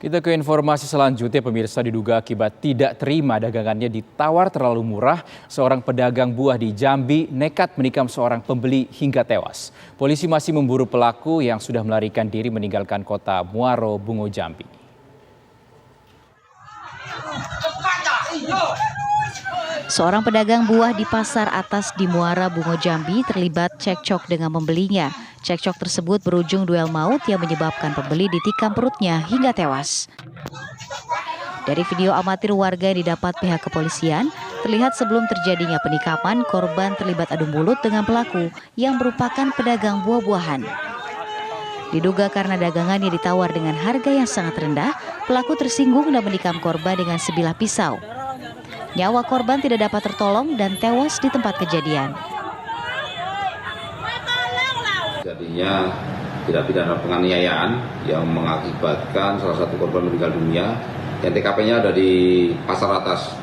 Kita ke informasi selanjutnya, pemirsa. Diduga akibat tidak terima dagangannya ditawar terlalu murah, seorang pedagang buah di Jambi nekat menikam seorang pembeli hingga tewas. Polisi masih memburu pelaku yang sudah melarikan diri meninggalkan kota Muaro, Bungo, Jambi. Seorang pedagang buah di Pasar Atas di Muara, Bungo, Jambi terlibat cekcok dengan pembelinya. Cekcok tersebut berujung duel maut yang menyebabkan pembeli ditikam perutnya hingga tewas. Dari video amatir warga yang didapat pihak kepolisian, terlihat sebelum terjadinya penikaman, korban terlibat adu mulut dengan pelaku yang merupakan pedagang buah-buahan. Diduga karena dagangannya ditawar dengan harga yang sangat rendah, pelaku tersinggung dan menikam korban dengan sebilah pisau. Nyawa korban tidak dapat tertolong dan tewas di tempat kejadian. Jadinya tidak pidana penganiayaan yang mengakibatkan salah satu korban meninggal dunia. Yang TKP-nya ada di Pasar Atas.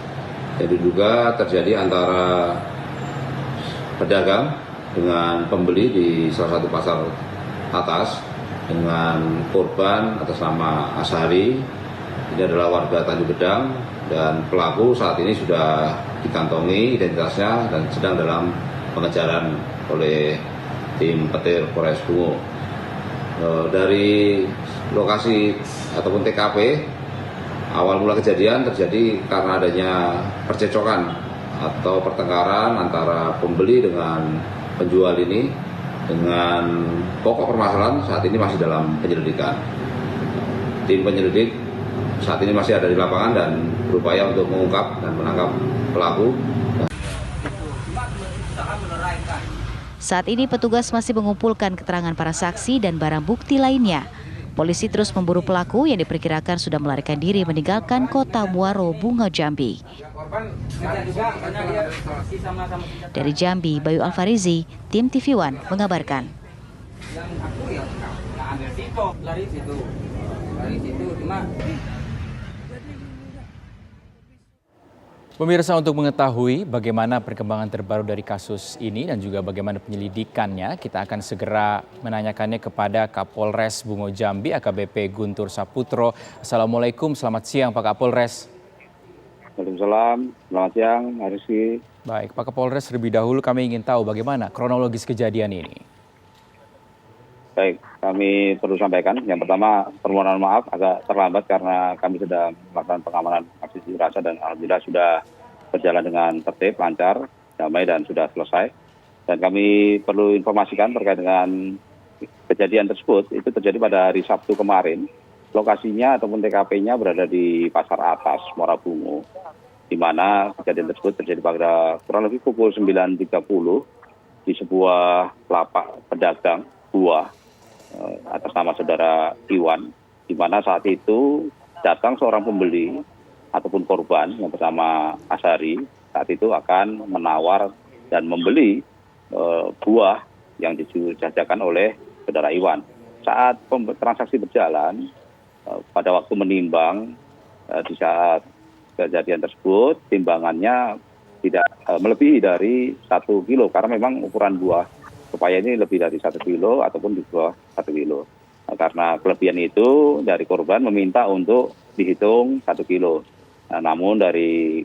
Jadi diduga terjadi antara pedagang dengan pembeli di salah satu pasar atas dengan korban atas nama Ashari. Ini adalah warga Tanjung Gedang dan pelaku saat ini sudah dikantongi identitasnya dan sedang dalam pengejaran oleh tim petir Polres Bungo. Dari lokasi ataupun TKP, awal mula kejadian terjadi karena adanya percecokan atau pertengkaran antara pembeli dengan penjual ini. Dengan pokok permasalahan saat ini masih dalam penyelidikan. Tim penyelidik saat ini masih ada di lapangan dan berupaya untuk mengungkap dan menangkap pelaku. Saat ini petugas masih mengumpulkan keterangan para saksi dan barang bukti lainnya. Polisi terus memburu pelaku yang diperkirakan sudah melarikan diri meninggalkan kota Muaro, Bungo, Jambi. Dari Jambi, Bayu Alfarizi, tim TV One mengabarkan. Pemirsa, untuk mengetahui bagaimana perkembangan terbaru dari kasus ini dan juga bagaimana penyelidikannya, kita akan segera menanyakannya kepada Kapolres Bungo Jambi, AKBP Guntur Saputro. Assalamualaikum, selamat siang Pak Kapolres. Waalaikumsalam, selamat siang, Pak Rizky. Baik, Pak Kapolres, terlebih dahulu kami ingin tahu bagaimana kronologis kejadian ini. Baik, kami perlu sampaikan. Yang pertama, permohonan maaf agak terlambat karena kami sedang melakukan pengamanan aksi unjuk rasa dan alhamdulillah sudah berjalan dengan tertib, lancar, damai dan sudah selesai. Dan kami perlu informasikan terkait dengan kejadian tersebut, itu terjadi pada hari Sabtu kemarin. Lokasinya ataupun TKP-nya berada di Pasar Atas, Muara Bungo, di mana kejadian tersebut terjadi pada kurang lebih pukul 9.30 di sebuah lapak pedagang buah atas nama saudara Iwan, di mana saat itu datang seorang pembeli ataupun korban yang bernama Ashari, saat itu akan menawar dan membeli buah yang dijajakan oleh saudara Iwan. Saat transaksi berjalan, pada waktu menimbang, di saat kejadian tersebut, timbangannya tidak melebihi dari 1 kilo, karena memang ukuran buah supaya ini lebih dari 1 kilo ataupun di bawah 1 kilo. Nah, karena kelebihan itu dari korban meminta untuk dihitung 1 kilo. Nah, namun dari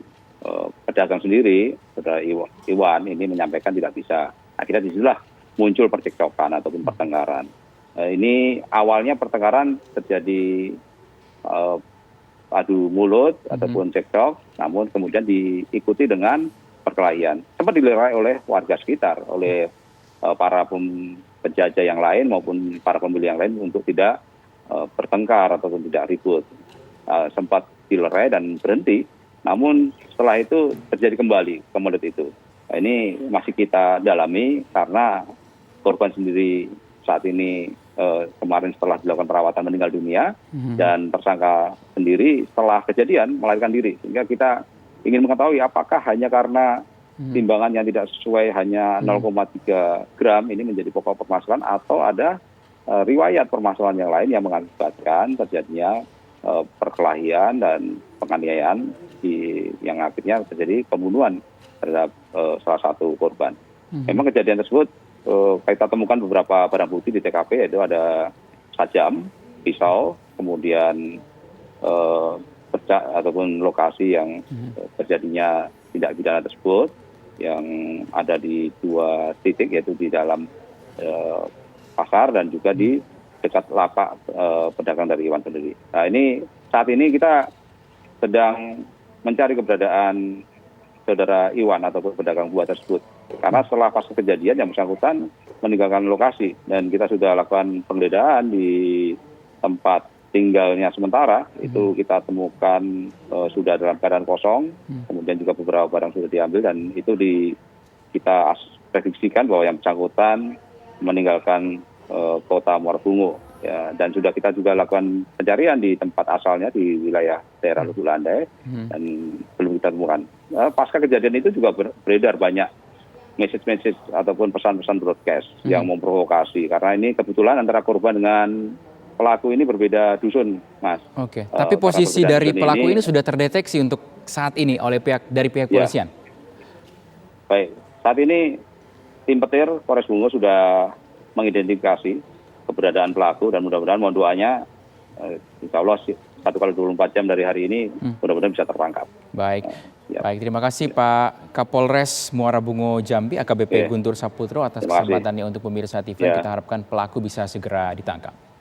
pedagang sendiri, saudara Iwan ini menyampaikan tidak bisa. Akhirnya disitulah muncul percekcokan ataupun pertengkaran. Ini awalnya pertengkaran terjadi adu mulut ataupun cekcok, namun kemudian diikuti dengan perkelahian. Sempat dilerai oleh warga sekitar, oleh para penjajah yang lain maupun para pembeli yang lain untuk tidak bertengkar ataupun tidak ribut. Sempat dilerai dan berhenti, namun setelah itu terjadi kembali ke mulut itu. Nah, ini masih kita dalami karena korban sendiri saat ini kemarin setelah dilakukan perawatan meninggal dunia dan tersangka sendiri setelah kejadian melarikan diri. Sehingga kita ingin mengetahui apakah hanya karena timbangan yang tidak sesuai hanya 0,3 gram ini menjadi pokok permasalahan atau ada riwayat permasalahan yang lain yang mengakibatkan terjadinya perkelahian dan penganiayaan yang akhirnya terjadi pembunuhan terhadap salah satu korban. Memang kejadian tersebut kita temukan beberapa barang bukti di TKP, yaitu ada sajam, pisau, kemudian ataupun lokasi yang terjadinya tindak pidana tersebut yang ada di 2 titik, yaitu di dalam pasar dan juga di dekat lapak pedagang dari hewan sendiri. Nah, ini saat ini kita sedang mencari keberadaan saudara Iwan ataupun pedagang buah tersebut. Karena setelah pasca kejadian yang bersangkutan meninggalkan lokasi dan kita sudah lakukan penggeledahan di tempat tinggalnya sementara, itu kita temukan sudah dalam keadaan kosong, kemudian juga beberapa barang sudah diambil dan itu kita prediksikan bahwa yang bersangkutan meninggalkan kota Muara Bungo. Ya, dan sudah kita juga lakukan pencarian di tempat asalnya di wilayah daerah Lubuk Landai dan belum kita temukan. Pasca kejadian itu juga beredar banyak message ataupun pesan-pesan broadcast yang memprovokasi, karena ini kebetulan antara korban dengan pelaku ini berbeda dusun, Mas. Oke. Tapi posisi dari pelaku ini sudah terdeteksi untuk saat ini oleh pihak polisian. Baik, saat ini tim petir Polres Bungo sudah mengidentifikasi keberadaan pelaku dan mudah-mudahan mohon doanya insya Allah 1x24 jam dari hari ini mudah-mudahan bisa tertangkap. Baik. Baik, terima kasih Pak Kapolres Muara Bungo Jambi AKBP Guntur Saputro atas kesempatannya untuk pemirsa TV. Kita harapkan pelaku bisa segera ditangkap.